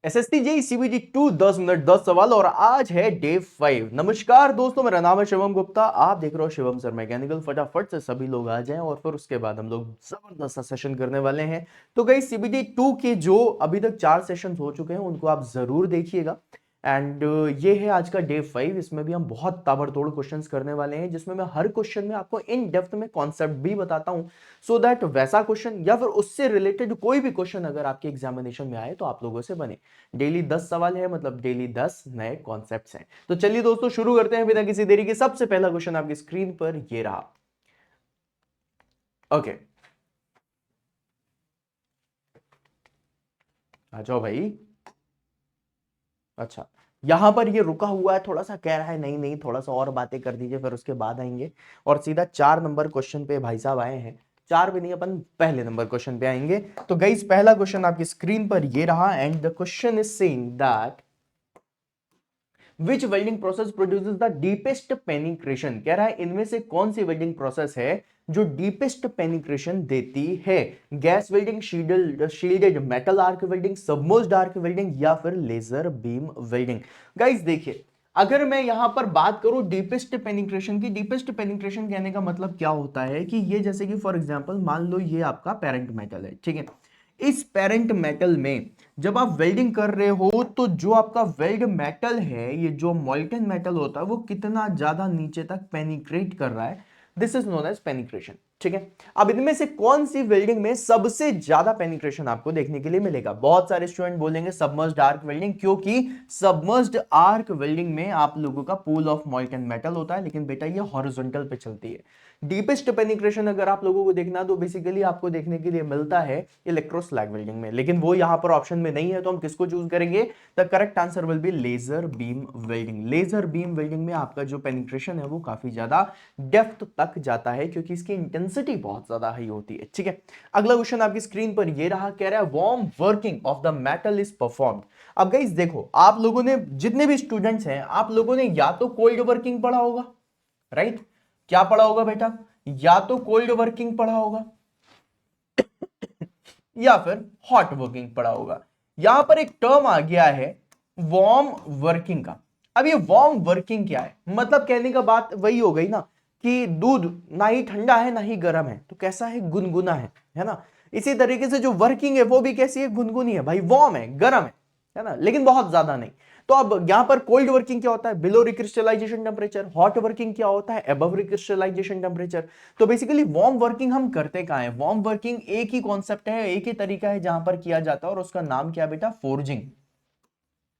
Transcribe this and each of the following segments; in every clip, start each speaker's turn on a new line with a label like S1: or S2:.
S1: SSC JEE CBT 2 10 minute 10 सवाल और आज है डे 5। नमस्कार दोस्तों, मेरा नाम है शिवम गुप्ता। आप देख रहे हो शिवम सर मैकेनिकल। फटाफट से सभी लोग आ जाएं और फिर उसके बाद हम लोग जबरदस्त सा सेशन करने वाले हैं। तो गाइस सीबीटी 2 के जो अभी तक 4 सेशन हो चुके हैं उनको आप जरूर देखिएगा। एंड ये है आज का डे 5। इसमें भी हम बहुत ताबड़तोड़ क्वेश्चंस करने वाले हैं, जिसमें मैं हर क्वेश्चन में आपको इन डेप्थ में कॉन्सेप्ट भी बताता हूं, सो दैट वैसा क्वेश्चन या फिर उससे रिलेटेड कोई भी क्वेश्चन अगर आपके एग्जामिनेशन में आए तो आप लोगों से बने। डेली 10 सवाल है, मतलब डेली 10 नए कॉन्सेप्ट्स हैं। तो चलिए दोस्तों शुरू करते हैं बिना किसी देरी के। सबसे पहला क्वेश्चन आपकी स्क्रीन पर ये रहा। ओके, आ जाओ भाई। अच्छा, यहां पर ये रुका हुआ है, थोड़ा सा कह रहा है नहीं नहीं थोड़ा सा और बातें कर दीजिए, फिर उसके बाद आएंगे और सीधा 4 नंबर क्वेश्चन पे भाई साहब आए हैं। 4 भी नहीं, अपन पहले नंबर क्वेश्चन पे आएंगे। तो गाइस पहला क्वेश्चन आपकी स्क्रीन पर ये रहा and the question is saying that which welding process produces the deepest penetration. कह रहा है इनमें से कौन सी वेल्डिंग प्रोसेस है जो डीपेस्ट पेनिट्रेशन देती है। Gas welding, shielded metal arc welding, submerged arc welding या फिर लेजर बीम वेल्डिंग। गाइस देखिए, अगर मैं यहां पर बात करूं डीपेस्ट पेनिट्रेशन की, डीपेस्ट पेनिट्रेशन कहने का मतलब क्या होता है कि ये जैसे कि फॉर एग्जांपल मान लो ये आपका पेरेंट मेटल है, ठीक है। इस पेरेंट मेटल में जब आप वेल्डिंग कर रहे हो तो जो आपका वेल्ड मेटल है, ये जो मॉल्टन मेटल होता है, वो कितना ज्यादा नीचे तक पेनिट्रेट कर रहा है, this is known as penetration, ठीक है। अब इनमें से कौन सी वेल्डिंग में सबसे ज्यादा पेनिट्रेशन आपको देखने के लिए मिलेगा। बहुत सारे स्टूडेंट बोलेंगे सबमर्ज्ड आर्क वेल्डिंग, क्योंकि सबमर्ज्ड आर्क वेल्डिंग में आप लोगों का पूल ऑफ मॉल्टन मेटल होता है, लेकिन बेटा ये हॉरिजॉन्टल पे चलती है। डीपेस्ट पेनिट्रेशन अगर आप लोगों को देखना तो बेसिकली आपको देखने के लिए मिलता है इलेक्ट्रोस्लैग वेल्डिंग में, लेकिन वो यहां पर ऑप्शन में नहीं है, तो हम किसको चूज करेंगे। The correct answer will be laser beam welding. Laser beam welding में आपका जो पेनिट्रेशन है वो काफी ज्यादा डेप्थ तक जाता है, क्योंकि इसकी इंटेंसिटी बहुत ज्यादा हाई होती है, ठीक है। अगला क्वेश्चन आपकी स्क्रीन पर ये रहा, कह रहा है warm working of the metal is performed. अब गाइस देखो, आप लोगों ने जितने भी स्टूडेंट्स हैं, आप लोगों ने या तो कोल्ड वर्किंग पढ़ा होगा, राइट। क्या पढ़ा होगा बेटा, या तो कोल्ड वर्किंग पढ़ा होगा या फिर हॉट वर्किंग पढ़ा होगा। यहां पर एक टर्म आ गया है वार्म वर्किंग का। अब ये वार्म वर्किंग क्या है, मतलब कहने का बात वही हो गई ना कि दूध ना ही ठंडा है ना ही गर्म है, तो कैसा है, गुनगुना है ना। इसी तरीके से जो वर्किंग है वो भी कैसी है, गुनगुनी है भाई, वार्म है, गर्म है ना, लेकिन बहुत ज्यादा नहीं। तो अब यहां पर कोल्ड वर्किंग क्या होता है, below recrystallisation temperature. Hot working क्या होता है, अबव रिक्रिस्टलाइजेशन टेम्परेचर। तो बेसिकली वार्म वर्किंग हम करते कहां है, वार्म वर्किंग एक ही कॉन्सेप्ट है, एक ही तरीका है जहां पर किया जाता है, और उसका नाम क्या बेटा, फोर्जिंग,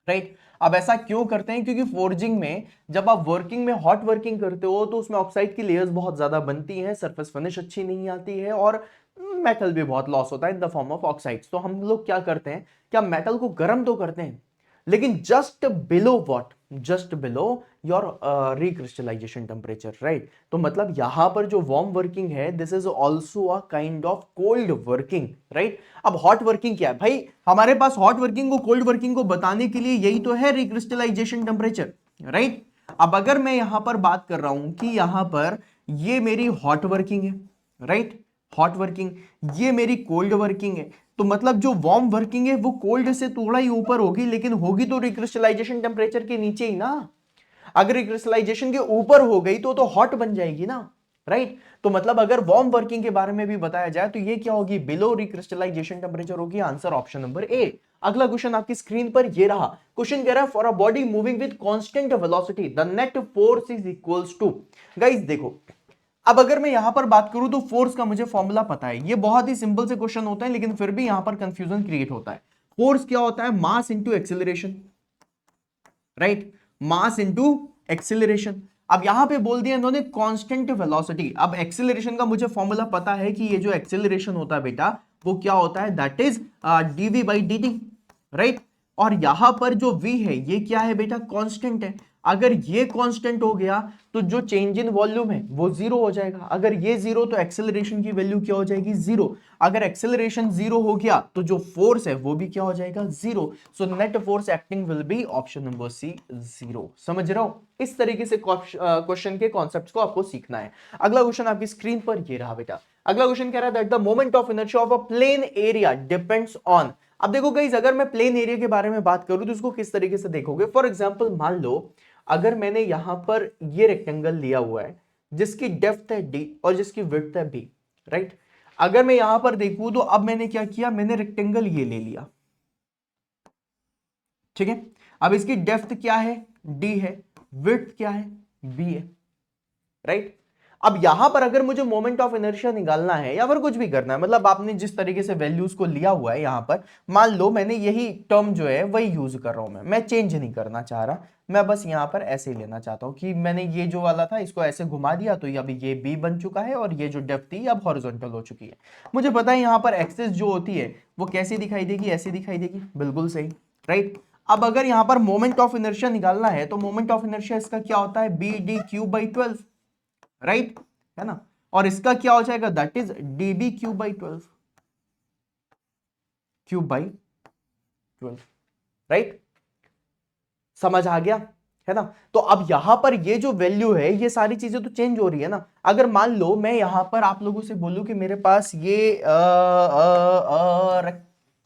S1: राइट। अब ऐसा क्यों करते हैं, क्योंकि फोर्जिंग में जब आप वर्किंग में हॉट वर्किंग करते हो तो उसमें ऑक्साइड की लेयर्स बहुत ज्यादा बनती हैं, सरफेस फिनिश अच्छी नहीं आती है, और मेटल भी बहुत लॉस होता है in the form of oxides. तो हम लोग क्या करते हैं, क्या मेटल को गर्म तो करते हैं, लेकिन just below what, just below your recrystallisation temperature, right. तो मतलब यहां पर जो वार्म वर्किंग है, this is also a kind of cold working, right. अब हॉट वर्किंग क्या है भाई, हमारे पास हॉट वर्किंग को, कोल्ड वर्किंग को बताने के लिए यही तो है रिक्रिस्टलाइजेशन टेम्परेचर, राइट। अब अगर मैं यहां पर बात कर रहा हूं कि यहां पर ये मेरी हॉट वर्किंग है, राइट, हॉट वर्किंग, ये मेरी कोल्ड वर्किंग है, तो मतलब जो वार्म वर्किंग है वो कोल्ड से थोड़ा ही ऊपर होगी, लेकिन होगी तो रिक्रिस्टलाइजेशन टेम्परेचर के नीचे ही ना। अगर रिक्रिस्टलाइजेशन के ऊपर हो गई तो हॉट बन जाएगी ना, राइट। तो मतलब अगर वार्म वर्किंग के बारे में भी बताया जाए तो ये क्या होगी, बिलो रिक्रिस्टलाइजेशन टेम्परेचर होगी। Answer option number A. अगला क्वेश्चन आपकी स्क्रीन पर ये रहा। क्वेश्चन कह रहा है for a body moving with constant velocity the net force is equals to. Guys देखो, अब अगर मैं यहां पर बात करूं तो फोर्स का मुझे फॉर्मूला पता है, ये बहुत ही सिंपल से क्वेश्चन होता है, लेकिन फिर भी यहां पर कंफ्यूजन क्रिएट होता है। फोर्स क्या होता है, mass into acceleration, right, mass into acceleration. अब यहां पे बोल दिया इन्होंने कांस्टेंट वेलोसिटी। अब एक्सेलरेशन का मुझे फॉर्मूला पता है कि ये जो एक्सेलरेशन होता है बेटा वो क्या होता है, that is DV by D T, right. और यहां पर जो v है ये क्या है बेटा, कांस्टेंट है। अगर ये कांस्टेंट हो गया तो जो चेंज इन वॉल्यूम है वो जीरो हो जाएगा। अगर ये जीरो तो एक्सेलरेशन की वैल्यू क्या हो जाएगी, जीरो। अगर एक्सेलरेशन जीरो हो गया तो जो फोर्स है वो भी क्या हो जाएगा, zero. So net force acting will be option number C, zero. समझ रहा हूं, इस तरीके से क्वेश्चन के कॉन्सेप्ट्स को आपको सीखना है। अगला क्वेश्चन आपकी स्क्रीन पर ये रहा बेटा। अगला क्वेश्चन कह रहा है that the moment of inertia of a plane area depends on. अब देखो गाइस, अगर मैं प्लेन एरिया के बारे में बात करूं तो इसको किस तरीके से देखोगे। फॉर एग्जांपल मान लो अगर मैंने यहां पर ये रेक्टेंगल लिया हुआ है जिसकी डेप्थ है d और जिसकी विड्थ है b, राइट। अगर मैं यहां पर देखूं तो अब मैंने क्या किया, मैंने रेक्टेंगल ये ले लिया, ठीक है। अब इसकी डेप्थ क्या है, d है, विड्थ क्या है, b है, राइट। अब यहां पर अगर मुझे मोमेंट ऑफ इनर्शिया निकालना है या फिर कुछ भी करना है, मतलब आपने जिस तरीके से वैल्यूज को लिया हुआ है यहां पर, मान लो मैंने यही टर्म जो है वही यूज कर रहा हूं, मैं चेंज नहीं करना चाह रहा, मैं बस यहां पर ऐसे ही लेना चाहता हूं कि मैंने ये जो वाला था इसको ऐसे घुमा दिया तो अब ये बी बन चुका है और ये जो डेप्थ थी अब हॉरिजॉन्टल हो चुकी है। मुझे पता है यहां पर एक्सिस जो होती है वो कैसी दिखाई देगी, ऐसी दिखाई देगी, बिल्कुल सही, राइट। अब अगर यहां पर मोमेंट ऑफ इनर्शिया निकालना है तो मोमेंट ऑफ इनर्शिया इसका क्या होता है, B D cube by 12, right, है ना। और इसका क्या हो जाएगा, that is DB cube by 12, cube by 12, right. समझ आ गया, है ना। तो अब यहां पर ये जो वैल्यू है ये सारी चीजें तो चेंज हो रही है ना। अगर मान लो मैं यहां पर आप लोगों से बोलूं कि मेरे पास ये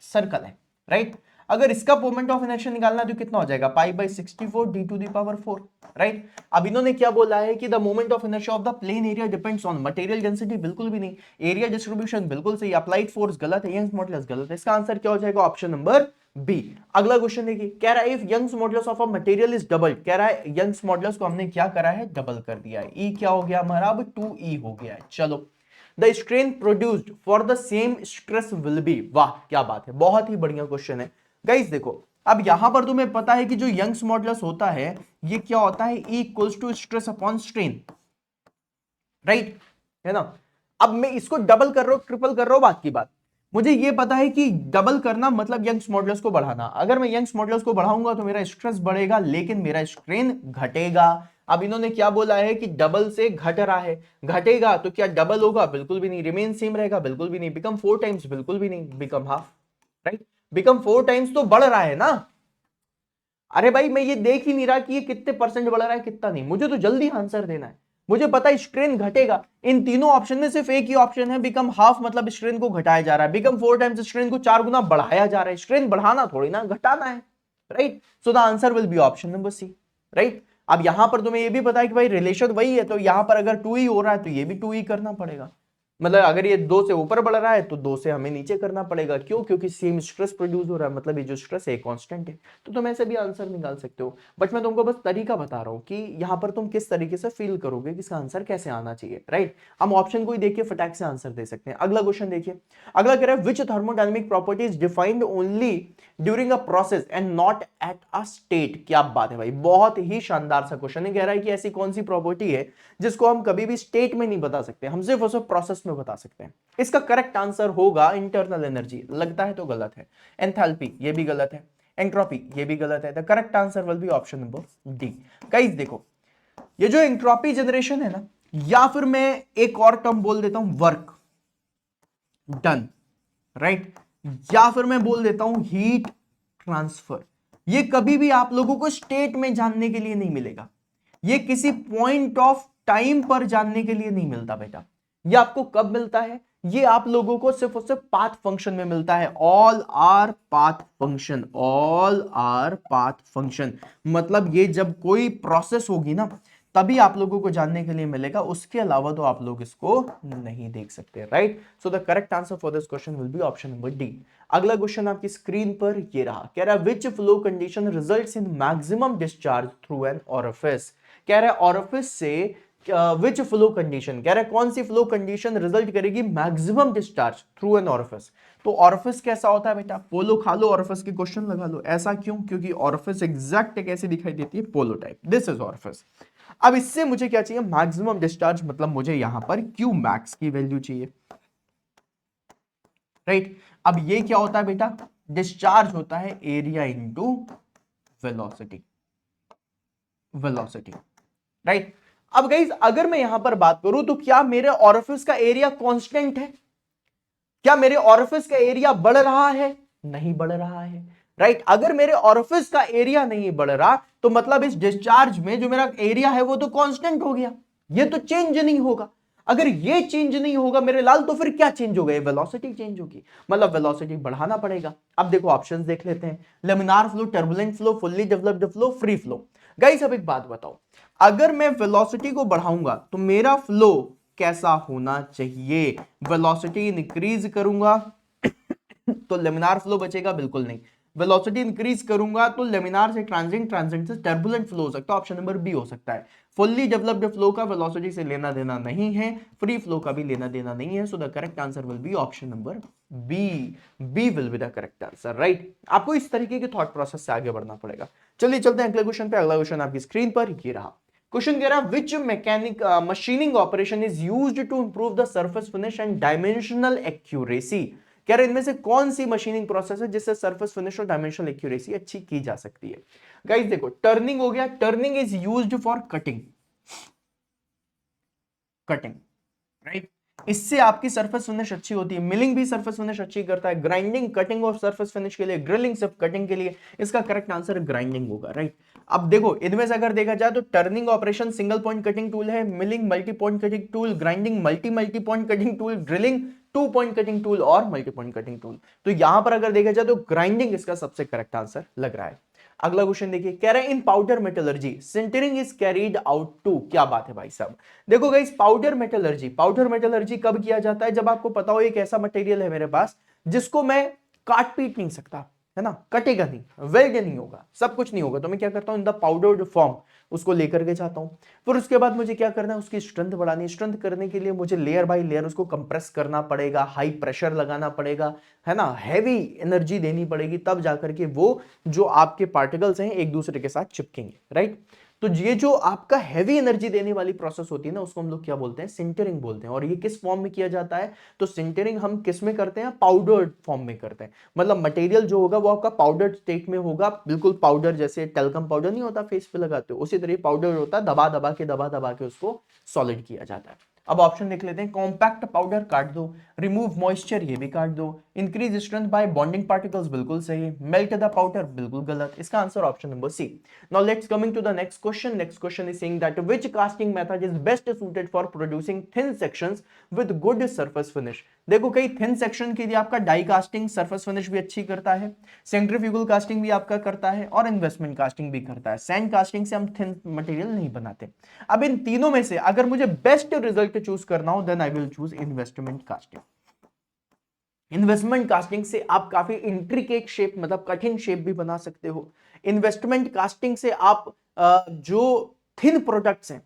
S1: सर्कल है, राइट। अगर इसका मोमेंट ऑफ इनर्शिया निकालना है तो कितना हो जाएगा, pi by 64 D to the power 4, right. अब इन्होंने क्या बोला है कि the moment of inertia of the plane area depends on material density, बिल्कुल भी नहीं। एरिया डिस्ट्रीब्यूशन बिल्कुल सही, अप्लाइड फोर्स गलत है, यंग्स मॉडुलस गलत है। इसका आंसर क्या हो जाएगा, ऑप्शन नंबर बी। अगला क्वेश्चन देखिए, कह रहा है if Young's modulus of a material is double, कह रहा है यंग्स मॉडुलस को हमने क्या करा है, डबल कर दिया है। ई क्या हो गया हमारा, अब 2e हो गया है। चलो, the strain produced for the same stress will be, वाह क्या बात है, बहुत ही बढ़िया क्वेश्चन है। गाइस देखो, अब यहां पर तुम्हें पता है कि जो यंग्स मॉडुलस होता है ये क्या होता है, E equals to stress upon strain, right, है ना। अब मैं इसको डबल कर रहा हूं, ट्रिपल कर रहा हूं, बात की बात, मुझे ये पता है कि डबल करना मतलब यंग्स मॉडुलस को बढ़ाना। अगर मैं यंग्स मॉडुलस को बढ़ाऊंगा तो मेरा स्ट्रेस बढ़ेगा लेकिन मेरा स्ट्रेन घटेगा। अब इन्होंने क्या बोला है कि डबल से घट रहा है, घटेगा तो क्या डबल होगा, बिल्कुल भी नहीं। रिमेन सेम रहेगा, बिल्कुल भी नहीं। बिकम 4 टाइम्स, बिल्कुल भी नहीं। Become half, right. Become 4 times तो बढ़ रहा है ना। अरे भाई मैं ये देख ही नहीं रहा कि ये कितने परसेंट बढ़ रहा है कितना नहीं, मुझे तो जल्दी आंसर देना है। मुझे पता है स्ट्रेन घटेगा, इन तीनों ऑप्शन में सिर्फ एक ही ऑप्शन है बिकम हाफ, मतलब स्ट्रेन को घटाया जा रहा है। बिकम 4 टाइम्स स्ट्रेन को 4 गुना बढ़ाया जा रहा है। स्ट्रेन बढ़ाना थोड़ी ना घटाना है, right. So the answer will be option number C, right. अब यहां पर तुम्हें ये भी पता है कि भाई रिलेशन वही है, तो यहां पर अगर 2e हो रहा है तो ये भी 2e करना पड़ेगा। मतलब अगर ये 2 से ऊपर बढ़ रहा है तो 2 से हमें नीचे करना पड़ेगा। क्यों, क्योंकि सेम स्ट्रेस प्रोड्यूस हो रहा है, मतलब ये जो स्ट्रेस है कांस्टेंट है। तो तुम ऐसे भी आंसर निकाल सकते हो, बट मैं तुमको बस तरीका बता रहा हूं कि यहां पर तुम किस तरीके से फील करोगे कि इसका आंसर कैसे आना चाहिए, राइट। हम ऑप्शन को ही देखिए फटाक से आंसर दे सकते हैं। अगला क्वेश्चन देखिए, अगला कह रहा है which thermodynamic property is defined only during a process and not at a state. क्या बात है भाई, बहुत ही शानदार सा क्वेश्चन है। कह रहा है कि ऐसी कौन सी प्रॉपर्टी है जिसको हम कभी भी स्टेट में नहीं बता सकते, हम सिर्फ उसे प्रोसेस में बता सकते हैं। इसका करेक्ट आंसर होगा इंटरनल एनर्जी, लगता है तो गलत है। एंथैल्पी, ये भी गलत है। एंट्रोपी, ये भी गलत है। The correct answer will be option number D. Guys देखो, ये जो एंट्रोपी जनरेशन है ना, या फिर मैं एक और टर्म बोल देता हूं वर्क डन, राइट, या फिर मैं बोल देता हूं हीट ट्रांसफर, ये कभी भी आप लोगों को स्टेट में जानने के लिए नहीं मिलेगा। ये किसी पॉइंट ऑफ टाइम पर जानने के लिए नहीं मिलता बेटा। ये आपको कब मिलता है, ये आप लोगों को सिर्फ और सिर्फ पाथ फंक्शन में मिलता है। All our path function, all our path function, मतलब ये जब कोई प्रोसेस होगी ना तभी आप लोगों को जानने के लिए मिलेगा, उसके अलावा तो आप लोग इसको नहीं देख सकते, right. So the correct answer for this question will be option number D. अगला क्वेश्चन आपकी स्क्रीन पर ये रहा, कह रहा है विच flow condition results in maximum discharge through an orifice. कह रहा है ओरिफिस से विच फ्लो कंडीशन, कह रहा है कौन सी फ्लो कंडीशन रिजल्ट करेगी maximum discharge through an orifice. तो ओरिफिस कैसा होता है बेटा, पोलो खा लो ओरिफिस के क्वेश्चन लगा लो। ऐसा क्यों, क्योंकि ओरिफिस एग्जैक्ट कैसी दिखाई देती है, पोलो टाइप। This is orifice. अब इससे मुझे क्या चाहिए, मैक्सिमम डिस्चार्ज, मतलब मुझे यहां पर क्यू मैक्स की वैल्यू चाहिए, राइट। अब ये क्या होता है बेटा, डिस्चार्ज होता है area into velocity, velocity, right. अब गाइस अगर मैं यहां पर बात करूं तो क्या मेरे ओरिफिस का एरिया कांस्टेंट है, क्या मेरे ओरिफिस का एरिया बढ़ रहा है, नहीं बढ़ रहा है, राइट। अगर मेरे ओरिफिस का एरिया नहीं बढ़ रहा तो मतलब इस डिस्चार्ज में जो मेरा एरिया है वो तो कांस्टेंट हो गया, ये तो चेंज नहीं होगा। अगर ये चेंज नहीं होगा मेरे लाल तो फिर क्या चेंज होगा, ये वेलोसिटी चेंज होगी, मतलब वेलोसिटी बढ़ाना पड़ेगा। अब देखो ऑप्शंस देख लेते हैं, laminar flow, turbulent flow, fully developed flow, free flow. Guys अब एक बात बताओ, अगर मैं वेलोसिटी को बढ़ाऊंगा तो मेरा फ्लो कैसा होना चाहिए, वेलोसिटी इंक्रीज करूंगा तो लेमिनार फ्लो बचेगा, बिल्कुल नहीं। वेलोसिटी इंक्रीज करूंगा तो लेमिनार से ट्रांजिएंट, ट्रांजिएंट से टर्बुलेंट फ्लो हो सकता है, ऑप्शन नंबर बी हो सकता है। फुल्ली डेवलप्ड फ्लो का वेलोसिटी से लेना देना नहीं है, फ्री फ्लो का भी लेना देना नहीं है, so the correct answer will be option number B. B will be the correct answer, right. आपको इस तरीके के थॉट प्रोसेस से आगे बढ़ना पड़ेगा। चलिए चलते हैं अगले क्वेश्चन पे। अगला क्वेश्चन आपकी स्क्रीन पर ये रहा। क्वेश्चन कह रहा है which mechanic machining operation is used to improve the surface finish and dimensional accuracy. कह रहे इनमें से कौन सी मशीनिंग प्रोसेस है जिससे सरफेस फिनिश और डायमेंशनल एक्यूरेसी अच्छी की जा सकती है। गाइस देखो टर्निंग हो गया, turning is used for cutting, cutting, right. इससे आपकी सरफेस फिनिश अच्छी होती है। मिलिंग भी सरफेस फिनिश अच्छी करता है। ग्राइंडिंग कटिंग और सरफेस फिनिश के लिए, ग्रिलिंग सिर्फ कटिंग के लिए। इसका करेक्ट आंसर ग्राइंडिंग होगा, राइट। अब देखो इनमें से अगर देखा जाए तो turning operation single point cutting tool है, milling multi point cutting tool, grinding multi multi point cutting tool, drilling two point cutting tool और मल्टी पॉइंट कटिंग टूल। तो यहां पर अगर देखा जाए तो ग्राइंडिंग इसका सबसे करेक्ट आंसर लग रहा है। अगला क्वेश्चन देखिए, कह रहे हैं in powder metallurgy sintering is carried out to. क्या बात है भाई साहब। देखो guys powder metallurgy, powder metallurgy कब किया जाता है, जब आपको पता हो एक ऐसा मटेरियल है मेरे पास जिसको मैं काट पीट नहीं सकता, है ना, कटेगा नहीं, वेल्ड नहीं होगा, सब कुछ नहीं होगा, तो मैं क्या करता हूं इन द पाउडर्ड फॉर्म उसको लेकर के जाता हूं। फिर उसके बाद मुझे क्या करना है, उसकी स्ट्रेंथ बढ़ानी। स्ट्रेंथ करने के लिए मुझे लेयर बाय लेयर उसको कंप्रेस करना पड़ेगा, हाई प्रेशर लगाना पड़ेगा, है ना, हैवी एनर्जी देनी पड़ेगी, तब जाकर के वो जो आपके पार्टिकल्स हैं एक दूसरे के साथ चिपकेंगे, राइट। तो ये जो आपका हैवी एनर्जी देने वाली प्रोसेस होती है ना, उसको हम लोग क्या बोलते हैं, सिंटरिंग बोलते हैं। और ये किस फॉर्म में किया जाता है, तो सिंटरिंग हम किस में करते हैं, पाउडर्ड फॉर्म में करते हैं। मतलब मटेरियल जो होगा वो आपका पाउडर स्टेट में होगा, बिल्कुल पाउडर, जैसे टेल्कम पाउडर नहीं होता फेस पे लगाते हो, उसी तरह पाउडर होता है, दबा दबा के उसको सॉलिड किया जाता है। अब ऑप्शन देख लेते हैं, कॉम्पैक्ट पाउडर काट दो, रिमूव मॉइस्चर ये भी काट दो, increase strength by bonding particles बिल्कुल सही, मेल्ट द पाउडर बिल्कुल गलत। इसका answer option number C. Now let's coming to the next question. Next question is saying that which casting method is best suited for producing thin sections with good surface finish. देखो कई thin section के लिए आपका die casting surface finish भी अच्छी करता है, centrifugal casting भी आपका करता है और इन्वेस्टमेंट कास्टिंग भी करता है। सैंड कास्टिंग से हम थिन मटेरियल नहीं बनाते। अब इन तीनों में से अगर मुझे बेस्ट रिजल्ट चूज करना हो then I will choose investment casting. Investment casting से आप काफी इंट्रिकेट शेप, मतलब कठिन शेप भी बना सकते हो। इन्वेस्टमेंट कास्टिंग से आप जो थिन प्रोडक्ट्स हैं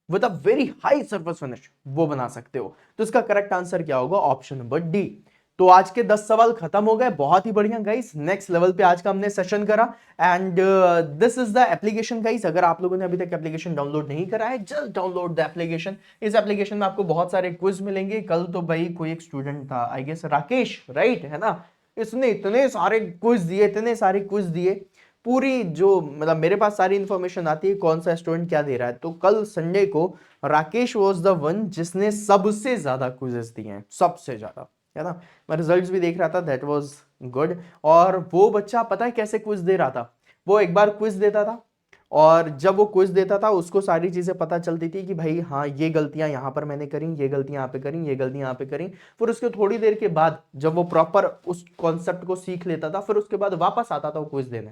S1: with a very high surface finish वो बना सकते हो। तो इसका करेक्ट आंसर क्या होगा, ऑप्शन नंबर डी। तो आज के 10 सवाल खत्म हो गए, बहुत ही बढ़िया गाइस, नेक्स्ट लेवल पे आज का हमने सेशन करा। And this is the application guys. अगर आप लोगों ने अभी तक एप्लीकेशन डाउनलोड नहीं करा है, जस्ट डाउनलोड द एप्लीकेशन। इस एप्लीकेशन में आपको बहुत सारे क्विज मिलेंगे। कल तो भाई कोई एक स्टूडेंट था, आई गेस राकेश, राइट है ना, इसने इतने सारे क्विज दिए, इतने सारे क्विज दिए, पूरी जो मतलब मेरे पास सारी इंफॉर्मेशन आती है कौन सा स्टूडेंट क्या दे रहा है। तो कल संडे को राकेश वाज द वन जिसने सबसे ज्यादा क्विजेस दिए हैं, सबसे ज्यादा, है ना। मैं रिजल्ट्स भी देख रहा था, दैट वाज गुड। और वो बच्चा पता है कैसे क्विज दे रहा था, वो एक बार क्विज देता था और जब वो क्विज देता था उसको सारी चीजें पता चलती थी कि भाई हाँ ये गलतियां यहां पर मैंने करी, ये गलतियां यहाँ पे करी, ये गलतियां यहाँ पे करी। फिर उसके थोड़ी देर के बाद जब वो प्रॉपर उस कॉन्सेप्ट को सीख लेता था, फिर उसके बाद वापस आता था वो क्विज देने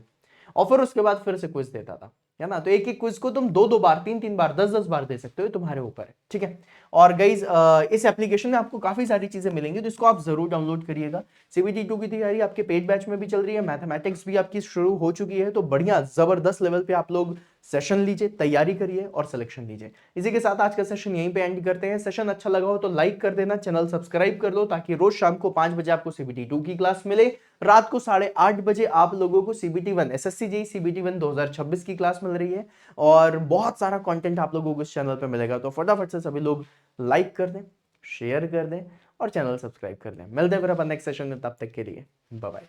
S1: और फिर उसके बाद फिर से क्विज देता था, है ना। तो एक एक क्विज को तुम दो दो बार, तीन तीन बार, 10-10 बार दे सकते हो, तुम्हारे ऊपर है, ठीक है। और गाइज इस एप्लीकेशन में आपको काफी सारी चीजें मिलेंगी, तो इसको आप जरूर डाउनलोड करिएगा। सीबीटी 2 की तैयारी आपके पेड बैच में भी चल रही है, मैथमेटिक्स भी आपकी शुरू हो चुकी है, तो बढ़िया जबरदस्त लेवल पे आप लोग सेशन लीजिए, तैयारी करिए और सिलेक्शन लीजिए। इसी के साथ आज का सेशन यहीं पे एंड करते हैं। सेशन अच्छा लगा हो तो लाइक कर देना, चैनल सब्सक्राइब कर लो ताकि रोज शाम को 5 बजे आपको सीबीटी 2 की क्लास मिले, रात को 8:30 बजे आप लोगों को सीबीटी 1 एसएससी जेईई सीबीटी 1 2026 की क्लास मिल रही है और बहुत सारा कंटेंट आप लोगों को इस चैनल पे मिलेगा। तो फटाफट से सभी लोग लाइक कर दें, शेयर कर दें और चैनल सब्सक्राइब कर दें। मिलते हैं फिर अपन नेक्स्ट सेशन में, तब तक के लिए बाय बाय।